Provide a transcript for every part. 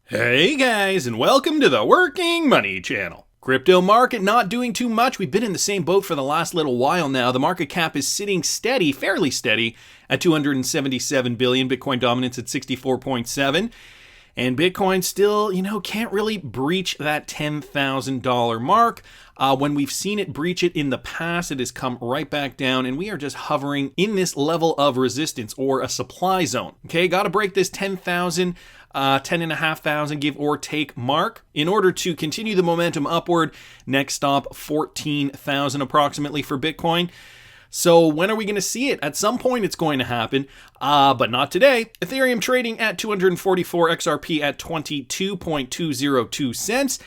Hey guys, and welcome to the Working Money Channel. Crypto market not doing too much. We've been in the same boat for the last little while now. The market cap is sitting steady, fairly steady, at 277 billion. Bitcoin dominance at 64.7. And Bitcoin still, can't really breach that $10,000 mark. When we've seen it breach it in the past, it has come right back down, and we are just hovering in this level of resistance or a supply zone. Okay, got to break this 10,000, 10,500 give or take mark in order to continue the momentum upward. Next stop, 14,000 approximately for Bitcoin. So when are we going to see it? At some point it's going to happen, but not today. Ethereum trading at 244, XRP at 22.202 cents.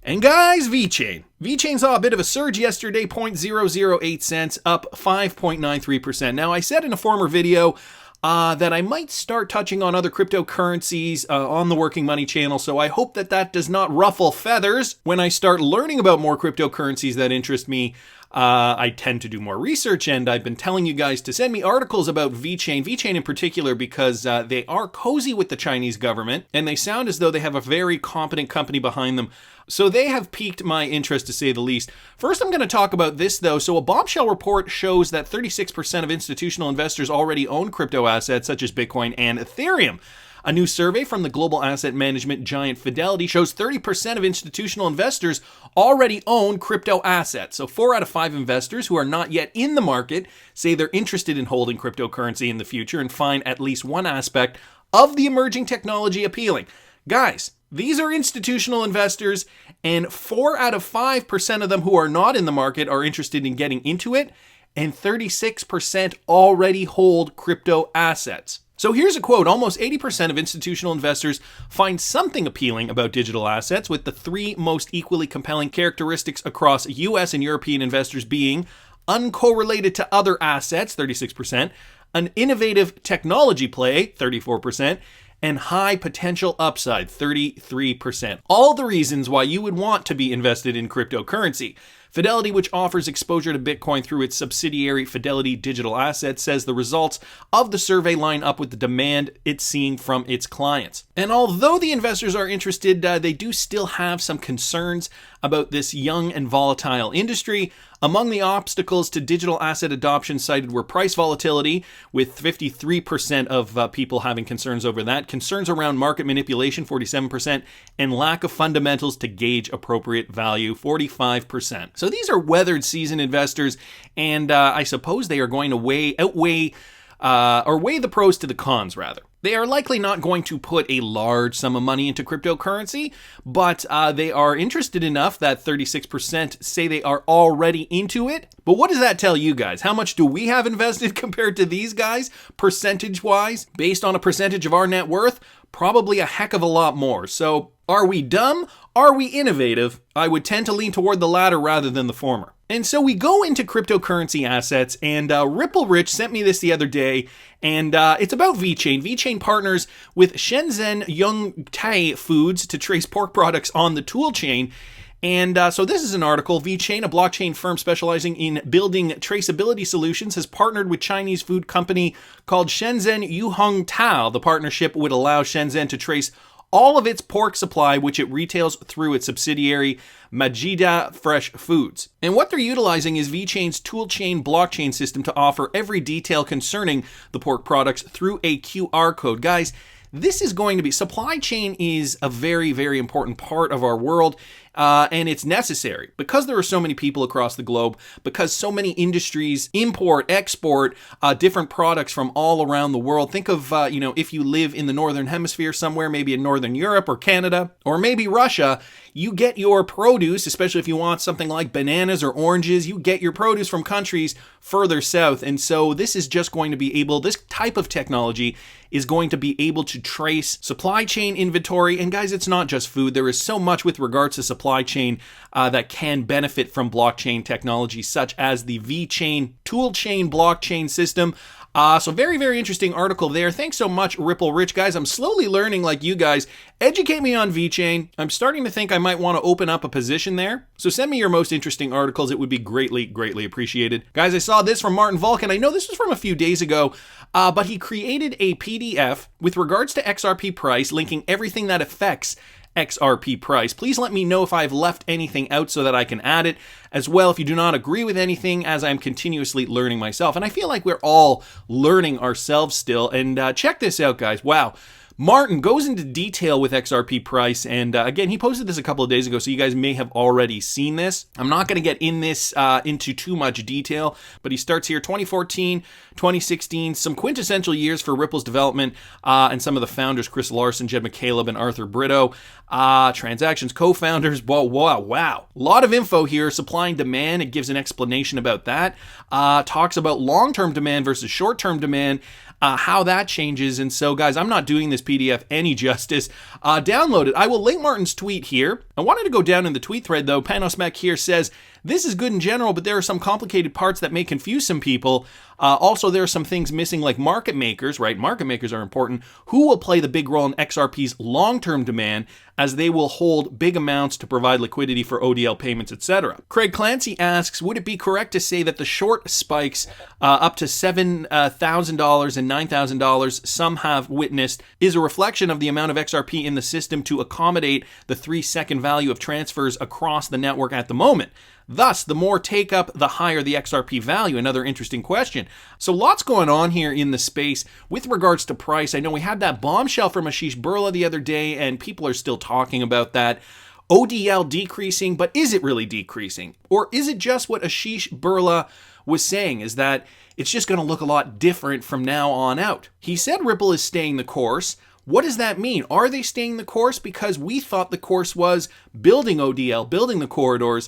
And guys, VECHAIN. VECHAIN saw a bit of a surge yesterday, 0.008 cents, up 5.93%. Now, I said in a former video that I might start touching on other cryptocurrencies on the Working Money channel, so I hope that does not ruffle feathers. When I start learning about more cryptocurrencies that interest me, I tend to do more research, and I've been telling you guys to send me articles about VECHAIN in particular, because they are cozy with the Chinese government, and they sound as though they have a very competent company behind them. So they have piqued my interest, to say the least. First, I'm going to talk about this, though. So a Bombshell report shows that 36% of institutional investors already own crypto assets, such as Bitcoin and Ethereum. A new survey from the global asset management giant Fidelity shows 30% of institutional investors already own crypto assets. So 4 out of 5 investors who are not yet in the market say they're interested in holding cryptocurrency in the future and find at least one aspect of the emerging technology appealing. Guys, these are institutional investors, and 4 out of 5% of them who are not in the market are interested in getting into it, and 36% already hold crypto assets. So here's a quote. Almost 80% of institutional investors find something appealing about digital assets, with the 3 most equally compelling characteristics across US and European investors being uncorrelated to other assets, 36%, an innovative technology play, 34%, and high potential upside, 33%. All the reasons why you would want to be invested in cryptocurrency. Fidelity, which offers exposure to Bitcoin through its subsidiary Fidelity Digital Assets, says the results of the survey line up with the demand it's seeing from its clients. And although the investors are interested, they do still have some concerns about this young and volatile industry. Among the obstacles to digital asset adoption cited were price volatility, with 53% of people having concerns over that, concerns around market manipulation, 47%, and lack of fundamentals to gauge appropriate value, 45%. So these are weathered seasoned investors, and I suppose they are going to weigh the pros to the cons, rather. They are likely not going to put a large sum of money into cryptocurrency, but they are interested enough that 36% say they are already into it. But what does that tell you guys? How much do we have invested compared to these guys, percentage-wise? Based on a percentage of our net worth? Probably a heck of a lot more. So, are we dumb? Are we innovative? I would tend to lean toward the latter rather than the former. And so we go into cryptocurrency assets, and Ripple Rich sent me this the other day, and it's about VECHAIN. VECHAIN partners with Shenzhen Yongtai Foods to trace pork products on the tool chain. And so this is an article. VECHAIN, a blockchain firm specializing in building traceability solutions, has partnered with Chinese food company called Shenzhen Yongtai. The partnership would allow Shenzhen to trace all of its pork supply, which it retails through its subsidiary Majida Fresh Foods. And what they're utilizing is VECHAIN's toolchain blockchain system to offer every detail concerning the pork products through a QR code. Guys, this is going to be, supply chain is a very, very important part of our world, and it's necessary because there are so many people across the globe, because so many industries import, export different products from all around the world. Think of, if you live in the Northern Hemisphere somewhere, maybe in Northern Europe or Canada, or maybe Russia, you get your produce, especially if you want something like bananas or oranges, you get your produce from countries further south. And so this is just going to be able, this type of technology is going to be able to trace supply chain inventory. And guys, it's not just food. There is so much with regards to supply chain that can benefit from blockchain technology, such as the VECHAIN toolchain blockchain system. So very, very interesting article there. Thanks so much, Ripple Rich. Guys, I'm slowly learning like you guys. Educate me on VECHAIN. I'm starting to think I might want to open up a position there. So send me your most interesting articles. It would be greatly, greatly appreciated. Guys, I saw this from Martin Vulcan. I know this was from a few days ago, but he created a PDF with regards to XRP price, linking everything that affects XRP price. Please let me know if I've left anything out so that I can add it as well if you do not agree with anything, as I'm continuously learning myself. And I feel like we're all learning ourselves still. And check this out, guys. Wow. Martin goes into detail with XRP price, and again, he posted this a couple of days ago, so you guys may have already seen this. I'm not going to get in this into too much detail, but he starts here 2014, 2016, some quintessential years for Ripple's development, and some of the founders, Chris Larson, Jed McCaleb, and Arthur Brito. Transactions, co-founders, wow. A lot of info here, supply and demand. It gives an explanation about that. Talks about long-term demand versus short-term demand, how that changes. And so, guys, I'm not doing this PDF any justice. Download it. I will link Martin's tweet here. I wanted to go down in the tweet thread, though. Panosmec here says, this is good in general, but there are some complicated parts that may confuse some people. Also, there are some things missing, like market makers, right? Market makers are important. Who will play the big role in XRP's long-term demand, as they will hold big amounts to provide liquidity for ODL payments, etc. Craig Clancy asks, would it be correct to say that the short spikes up to $7,000 and $9,000 some have witnessed is a reflection of the amount of XRP in the system to accommodate the 3-second value of transfers across the network at the moment? Thus, the more take up, the higher the XRP value. Another interesting question. So lots going on here in the space with regards to price. I know we had that bombshell from Ashish Birla the other day, and people are still talking about that. ODL decreasing, but is it really decreasing? Or is it just what Ashish Birla was saying, is that it's just going to look a lot different from now on out? He said Ripple is staying the course. What does that mean? Are they staying the course? Because we thought the course was building ODL, building the corridors.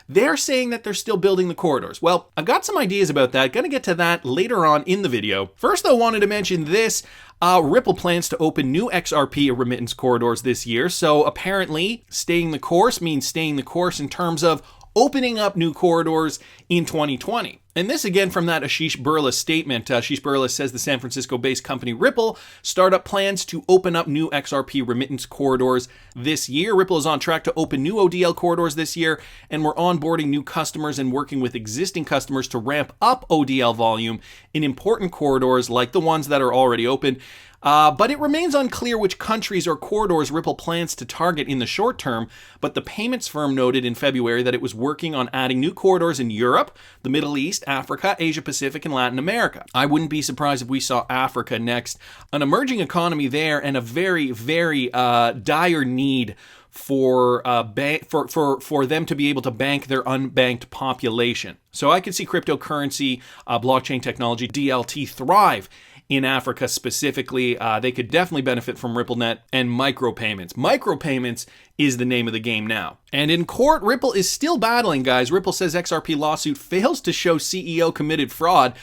They're saying that they're still building the corridors. Well, I've got some ideas about that. Going to get to that later on in the video. First, though, I wanted to mention this. Ripple plans to open new XRP remittance corridors this year. So apparently, staying the course means staying the course in terms of opening up new corridors in 2020. And this again from that Ashish Birla statement. Ashish Birla says the San Francisco-based company Ripple startup plans to open up new XRP remittance corridors this year. Ripple is on track to open new ODL corridors this year, and we're onboarding new customers and working with existing customers to ramp up ODL volume in important corridors like the ones that are already open. But it remains unclear which countries or corridors Ripple plans to target in the short term, but the payments firm noted in February that it was working on adding new corridors in Europe, the Middle East, Africa, Asia Pacific, and Latin America. I wouldn't be surprised if we saw Africa next. An emerging economy there, and a very, very dire need for them to be able to bank their unbanked population. So I could see cryptocurrency, blockchain technology, DLT thrive in Africa specifically. They could definitely benefit from RippleNet and micropayments. Micropayments is the name of the game now. And in court, Ripple is still battling, guys. Ripple says XRP lawsuit fails to show CEO committed fraud.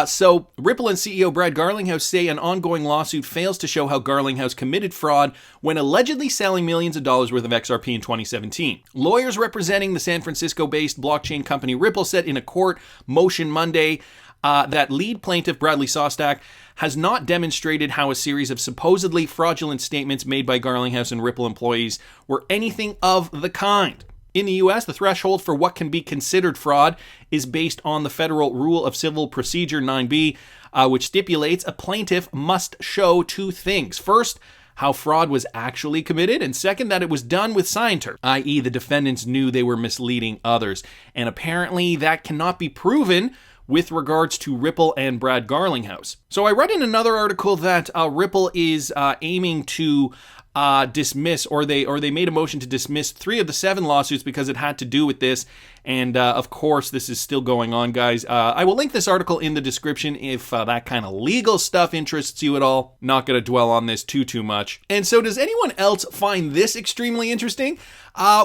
So Ripple and CEO Brad Garlinghouse say an ongoing lawsuit fails to show how Garlinghouse committed fraud when allegedly selling millions of dollars worth of XRP in 2017. Lawyers representing the San Francisco-based blockchain company Ripple said in a court motion Monday that lead plaintiff Bradley Sostak has not demonstrated how a series of supposedly fraudulent statements made by Garlinghouse and Ripple employees were anything of the kind. In the U.S., the threshold for what can be considered fraud is based on the Federal Rule of Civil Procedure 9b, which stipulates a plaintiff must show two things. First, how fraud was actually committed, and second, that it was done with scienter, i.e. the defendants knew they were misleading others. And apparently that cannot be proven with regards to Ripple and Brad Garlinghouse. So I read in another article that Ripple is aiming to dismiss, or they made a motion to dismiss 3 of the 7 lawsuits because it had to do with this. And of course, this is still going on, guys. I will link this article in the description if that kind of legal stuff interests you at all. Not going to dwell on this too much. And so does anyone else find this extremely interesting?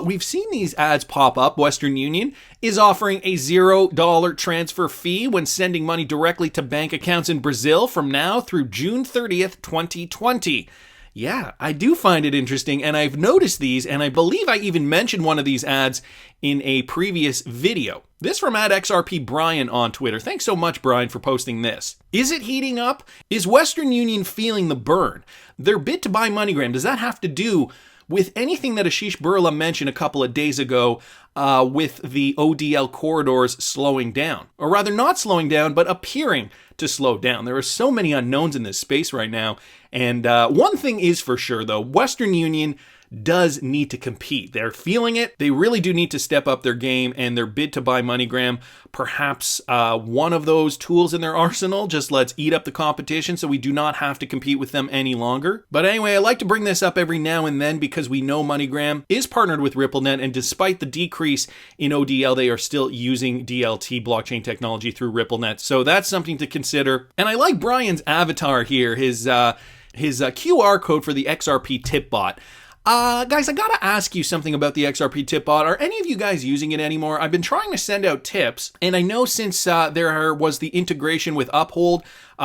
We've seen these ads pop up. Western Union is offering a $0 transfer fee when sending money directly to bank accounts in Brazil from now through June 30th, 2020. Yeah, I do find it interesting, and I've noticed these, and I believe I even mentioned one of these ads in a previous video. This from @XRP Brian on Twitter. Thanks so much, Brian, for posting this. Is it heating up? Is Western Union feeling the burn? Their bid to buy MoneyGram, does that have to do with anything that Ashish Birla mentioned a couple of days ago with the ODL corridors slowing down? Or rather, not slowing down, but appearing to slow down. There are so many unknowns in this space right now. And one thing is for sure, though, Western Union does need to compete. They're feeling it. They really do need to step up their game, and their bid to buy MoneyGram, perhaps one of those tools in their arsenal. Just let's eat up the competition so we do not have to compete with them any longer. But anyway, I like to bring this up every now and then because we know MoneyGram is partnered with RippleNet, and despite the decrease in ODL, they are still using DLT blockchain technology through RippleNet. So that's something to consider. And I like Brian's avatar here, his QR code for the XRP tip bot. Guys, I gotta ask you something about the XRP tip bot. Are any of you guys using it anymore? I've been trying to send out tips, and I know since there was the integration with Uphold,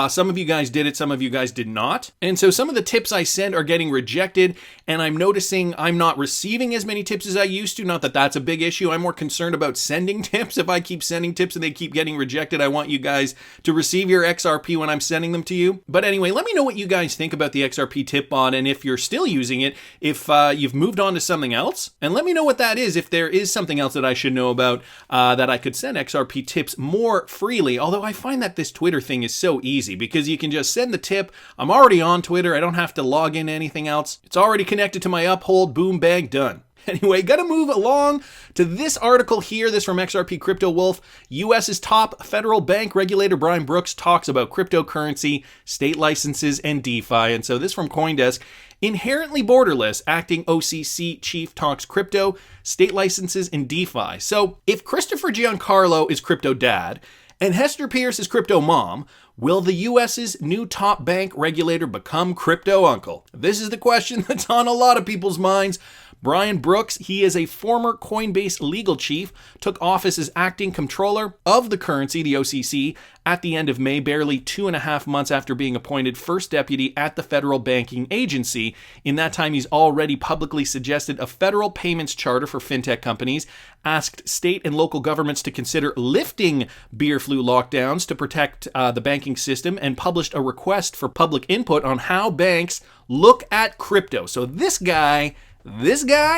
some of you guys did it, some of you guys did not. And so some of the tips I send are getting rejected, and I'm noticing I'm not receiving as many tips as I used to. Not that that's a big issue. I'm more concerned about sending tips. If I keep sending tips and they keep getting rejected, I want you guys to receive your XRP when I'm sending them to you. But anyway, let me know what you guys think about the XRP tip bot, and if you're still using it, if you've moved on to something else. And let me know what that is, if there is something else that I should know about that I could send XRP tips more freely. Although I find that this Twitter thing is so easy because you can just send the tip. I'm already on Twitter. I don't have to log in to anything else. It's already connected to my Uphold. Boom, bang, done. Anyway, gotta move along to this article here. This from XRP Crypto Wolf. US's top federal bank regulator Brian Brooks talks about cryptocurrency, state licenses, and DeFi. And so this from CoinDesk. Inherently borderless, acting OCC chief talks crypto, state licenses, and DeFi. So if Christopher Giancarlo is crypto dad and Hester Pierce is crypto mom, will the US's new top bank regulator become crypto uncle? This is the question that's on a lot of people's minds. Brian Brooks, he is a former Coinbase legal chief, took office as acting comptroller of the currency, the OCC, at the end of May, barely 2.5 months after being appointed first deputy at the federal banking agency. In that time, he's already publicly suggested a federal payments charter for fintech companies, asked state and local governments to consider lifting beer flu lockdowns to protect the banking system, and published a request for public input on how banks look at crypto. So this guy,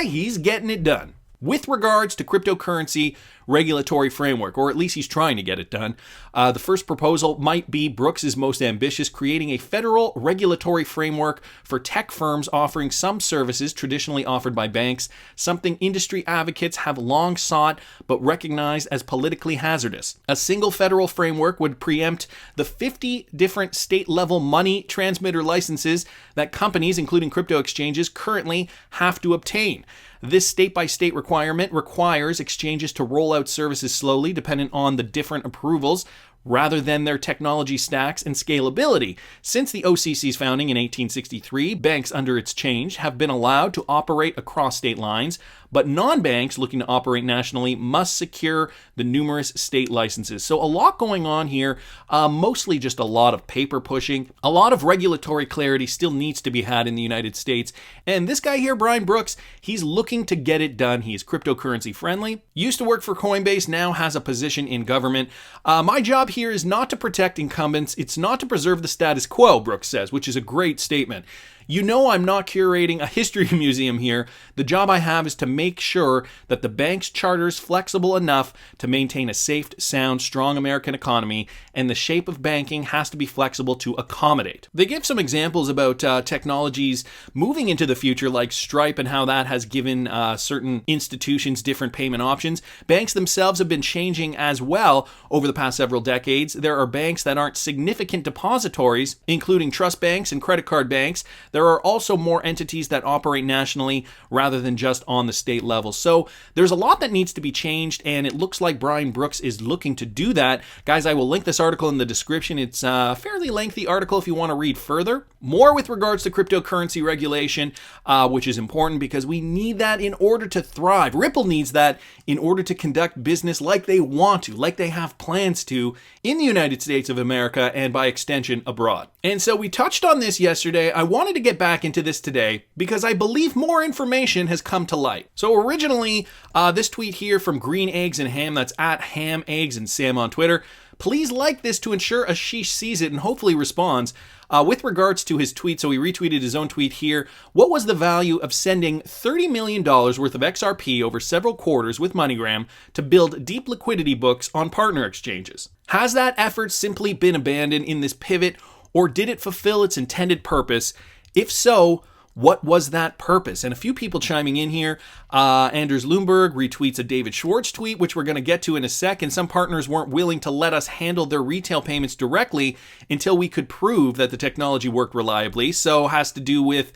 he's getting it done. With regards to cryptocurrency regulatory framework, or at least he's trying to get it done. The first proposal might be Brooks's most ambitious, creating a federal regulatory framework for tech firms offering some services traditionally offered by banks, something industry advocates have long sought but recognized as politically hazardous. A single federal framework would preempt the 50 different state-level money transmitter licenses that companies, including crypto exchanges, currently have to obtain. This state-by-state requirement requires exchanges to roll out services slowly, dependent on the different approvals, rather than their technology stacks and scalability. Since the OCC's founding in 1863, banks under its change have been allowed to operate across state lines, but non-banks looking to operate nationally must secure the numerous state licenses. So a lot going on here, mostly just a lot of paper pushing. A lot of regulatory clarity still needs to be had in the United States. And this guy here, Brian Brooks, he's looking to get it done. He's cryptocurrency friendly, used to work for Coinbase, now has a position in government. My job here is not to protect incumbents. It's not to preserve the status quo, Brooks says, which is a great statement. You know I'm not curating a history museum here. The job I have is to make sure that the bank's charter is flexible enough to maintain a safe, sound, strong American economy, and the shape of banking has to be flexible to accommodate. They give some examples about technologies moving into the future, like Stripe and how that has given certain institutions different payment options. Banks themselves have been changing as well over the past several decades. There are banks that aren't significant depositories, including trust banks and credit card banks. There are also more entities that operate nationally rather than just on the state level. So there's a lot that needs to be changed, and it looks like Brian Brooks is looking to do that. Guys, I will link this article in the description. It's a fairly lengthy article if you want to read further. More with regards to cryptocurrency regulation, which is important because we need that in order to thrive. Ripple needs that in order to conduct business like they want to, like they have plans to in the United States of America and by extension abroad. And so we touched on this yesterday. I wanted to get get back into this today because I believe more information has come to light. So originally, this tweet here from Green Eggs and Ham, that's at Ham, Eggs, and Sam on Twitter. Please like this to ensure Ashish sees it and hopefully responds. With regards to his tweet, so he retweeted his own tweet here. What was the value of sending $30 million worth of XRP over several quarters with MoneyGram to build deep liquidity books on partner exchanges? Has that effort simply been abandoned in this pivot, or did it fulfill its intended purpose? If so, what was that purpose? And a few people chiming in here. Anders Lundberg retweets a David Schwartz tweet, which we're going to get to in a second. Some partners weren't willing to let us handle their retail payments directly until we could prove that the technology worked reliably. So it has to do with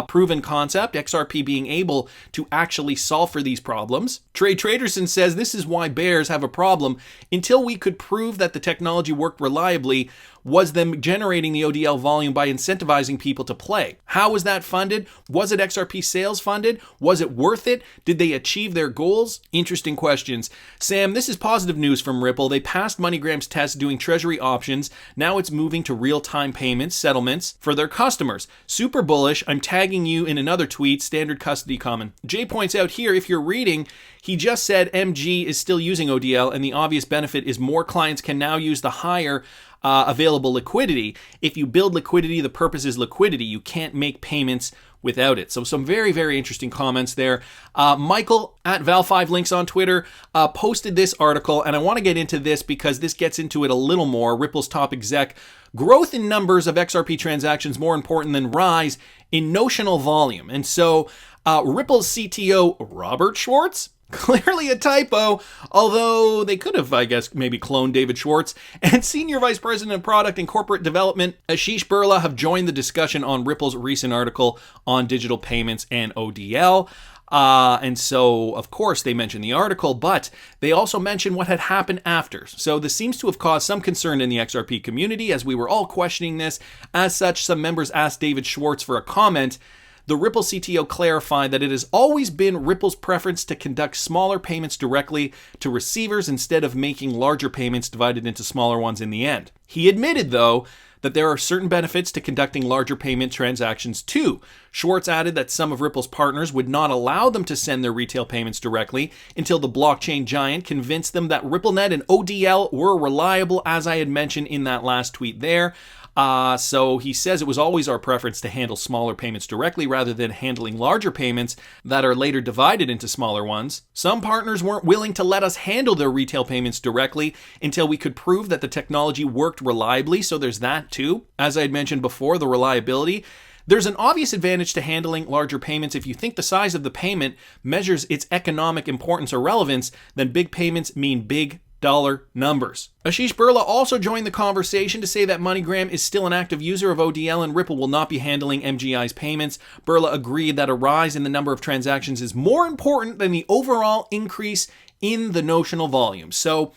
proven concept, XRP being able to actually solve for these problems. Trey Traderson says this is why bears have a problem. Until we could prove that the technology worked reliably, was them generating the ODL volume by incentivizing people to play. How was that funded? Was it XRP sales funded? Was it worth it? Did they achieve their goals? Interesting questions. Sam, this is positive news from Ripple. They passed MoneyGram's test doing treasury options. Now it's moving to real-time payments, settlements for their customers. Super bullish. I'm tagging you in another tweet, standard custody common. Jay points out here, if you're reading, he just said MG is still using ODL, and the obvious benefit is more clients can now use the higher available liquidity. If you build liquidity, the purpose is liquidity. You can't make payments without it. So some very, very interesting comments there. Michael at Val5Links on Twitter posted this article, and I want to get into this because this gets into it a little more. Ripple's top exec, growth in numbers of XRP transactions more important than rise in notional volume. And so Ripple's CTO, Robert Schwartz, clearly a typo, although they could have, I guess, maybe cloned David Schwartz, and Senior Vice President of Product and Corporate Development, Ashish Birla, have joined the discussion on Ripple's recent article on digital payments and ODL. And so, of course, they mentioned the article, but they also mentioned what had happened after. So this seems to have caused some concern in the XRP community, as we were all questioning this. As such, some members asked David Schwartz for a comment. The Ripple CTO clarified that it has always been Ripple's preference to conduct smaller payments directly to receivers instead of making larger payments divided into smaller ones in the end. He admitted, though, that there are certain benefits to conducting larger payment transactions too. Schwartz added that some of Ripple's partners would not allow them to send their retail payments directly until the blockchain giant convinced them that RippleNet and ODL were reliable, as I had mentioned in that last tweet there. So he says it was always our preference to handle smaller payments directly rather than handling larger payments that are later divided into smaller ones. Some partners weren't willing to let us handle their retail payments directly until we could prove that the technology worked reliably. So there's that too. As I had mentioned before, the reliability. There's an obvious advantage to handling larger payments. If you think the size of the payment measures its economic importance or relevance, then big payments mean big dollar numbers. Ashish Birla also joined the conversation to say that MoneyGram is still an active user of ODL and Ripple will not be handling MGI's payments. Birla agreed that a rise in the number of transactions is more important than the overall increase in the notional volume. So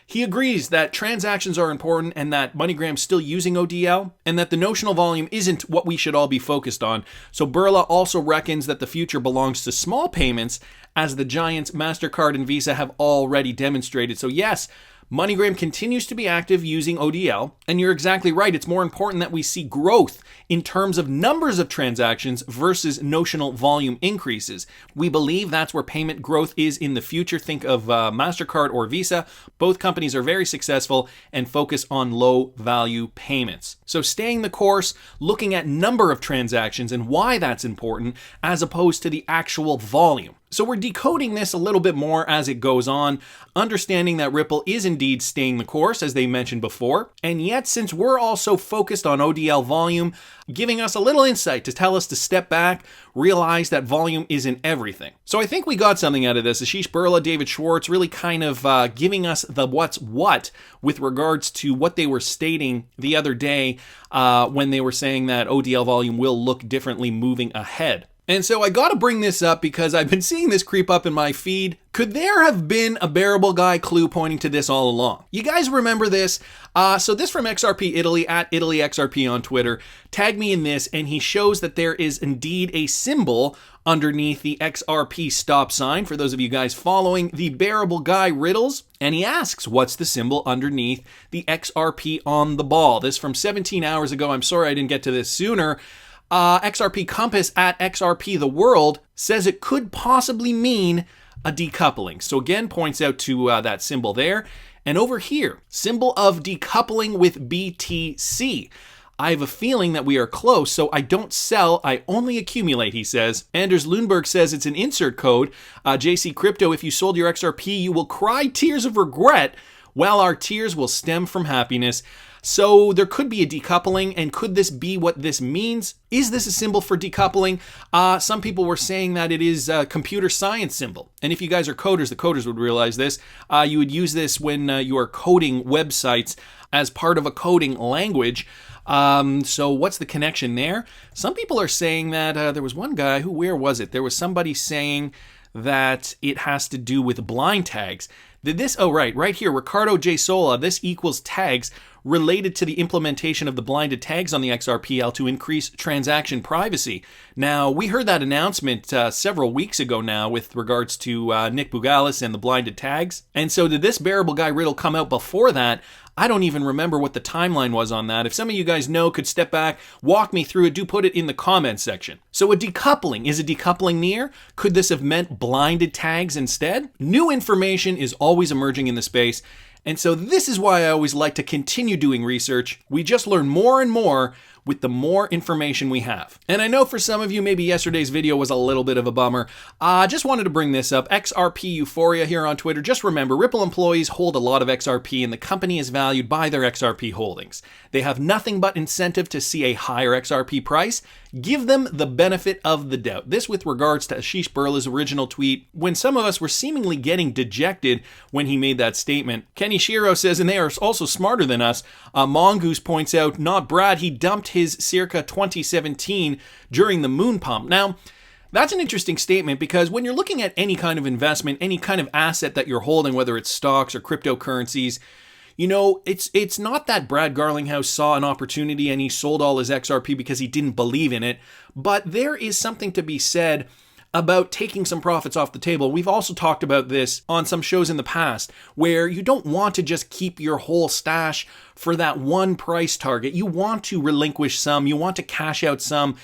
he agrees that transactions are important and that MoneyGram's still using ODL and that the notional volume isn't what we should all be focused on. So Birla also reckons that the future belongs to small payments, as the giants MasterCard and Visa have already demonstrated. So yes, MoneyGram continues to be active using ODL, and you're exactly right. It's more important that we see growth in terms of numbers of transactions versus notional volume increases. We believe that's where payment growth is in the future. Think of MasterCard or Visa. Both companies are very successful and focus on low value payments. So staying the course, looking at number of transactions and why that's important as opposed to the actual volume. So we're decoding this a little bit more as it goes on, understanding that Ripple is indeed staying the course, as they mentioned before. And yet, since we're also focused on ODL volume, giving us a little insight to tell us to step back, realize that volume isn't everything. So I think we got something out of this. Ashish Birla, David Schwartz really kind of giving us the what's what with regards to what they were stating the other day when they were saying that ODL volume will look differently moving ahead. And so I got to bring this up because I've been seeing this creep up in my feed. Could there have been a bearable guy clue pointing to this all along? You guys remember this? So this from XRP Italy, at ItalyXRP on Twitter, tagged me in this, and he shows that there is indeed a symbol underneath the XRP stop sign, for those of you guys following the bearable guy riddles. And he asks, what's the symbol underneath the XRP on the ball? This from 17 hours ago. I'm sorry I didn't get to this sooner. XRP Compass at XRP The World says it could possibly mean a decoupling. So again, points out to that symbol there. And over here, symbol of decoupling with BTC. I have a feeling that we are close, so I don't sell, I only accumulate, he says. Anders Lundberg says it's an insert code. JC Crypto, if you sold your XRP, you will cry tears of regret, while our tears will stem from happiness. So there could be a decoupling, and could this be what this means? Is this a symbol for decoupling? Some people were saying that it is a computer science symbol. And if you guys are coders, the coders would realize this. You would use this when you are coding websites as part of a coding language. So what's the connection there? Some people are saying that there was one guy where was it? There was somebody saying that it has to do with blind tags. Did this, right here, Ricardo J. Sola, this equals tags related to the implementation of the blinded tags on the XRPL to increase transaction privacy. Now, we heard that announcement several weeks ago now with regards to Nick Bougalis and the blinded tags. And so did this Bearable Guy riddle come out before that? I don't even remember what the timeline was on that. If some of you guys know, could step back, walk me through it, do put it in the comments section. So a decoupling, is a decoupling near? Could this have meant blinded tags instead? New information is always emerging in the space. And so this is why I always like to continue doing research. We just learn more and more with the more information we have. And I know for some of you, maybe yesterday's video was a little bit of a bummer. I just wanted to bring this up. XRP Euphoria here on Twitter. Just remember, Ripple employees hold a lot of XRP and the company is valued by their XRP holdings. They have nothing but incentive to see a higher XRP price. Give them the benefit of the doubt. This with regards to Ashish Birla's original tweet, when some of us were seemingly getting dejected when he made that statement. Kenny Shiro says, and they are also smarter than us. Mongoose points out, not Brad, he dumped his circa 2017 during the moon pump. Now, that's an interesting statement because when you're looking at any kind of investment, any kind of asset that you're holding, whether it's stocks or cryptocurrencies, you know, it's not that Brad Garlinghouse saw an opportunity and he sold all his XRP because he didn't believe in it, but there is something to be said about taking some profits off the table. We've also talked about this on some shows in the past where you don't want to just keep your whole stash for that one price target. You want to relinquish some, you want to cash out some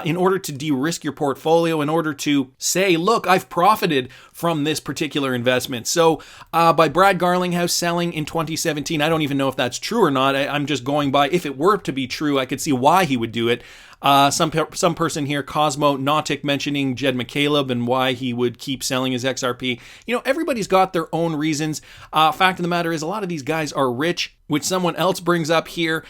in order to de-risk your portfolio, in order to say, look, I've profited from this particular investment. So by Brad Garlinghouse selling in 2017, I don't even know if that's true or not. I'm just going by, if it were to be true, I could see why he would do it. Some person here, Cosmo Nautic, mentioning Jed McCaleb and why he would keep selling his XRP. You know, everybody's got their own reasons. Fact of the matter is, a lot of these guys are rich, which someone else brings up here.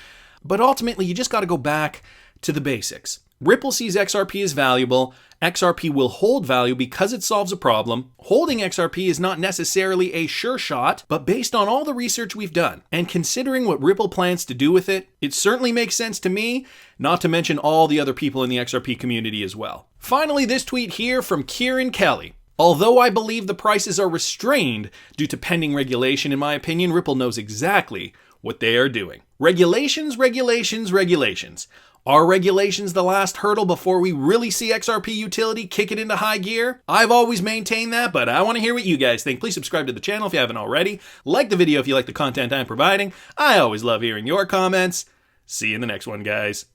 But ultimately, you just got to go back to the basics. Ripple sees XRP as valuable. XRP will hold value because it solves a problem. Holding XRP is not necessarily a sure shot, but based on all the research we've done and considering what Ripple plans to do with it, it certainly makes sense to me, not to mention all the other people in the XRP community as well. Finally, this tweet here from Kieran Kelly. Although I believe the prices are restrained due to pending regulation, in my opinion, Ripple knows exactly what they are doing. Regulations, regulations, regulations. Are regulations the last hurdle before we really see XRP utility kick it into high gear? I've always maintained that, but I want to hear what you guys think. Please subscribe to the channel if you haven't already. Like the video if you like the content I'm providing. I always love hearing your comments. See you in the next one, guys.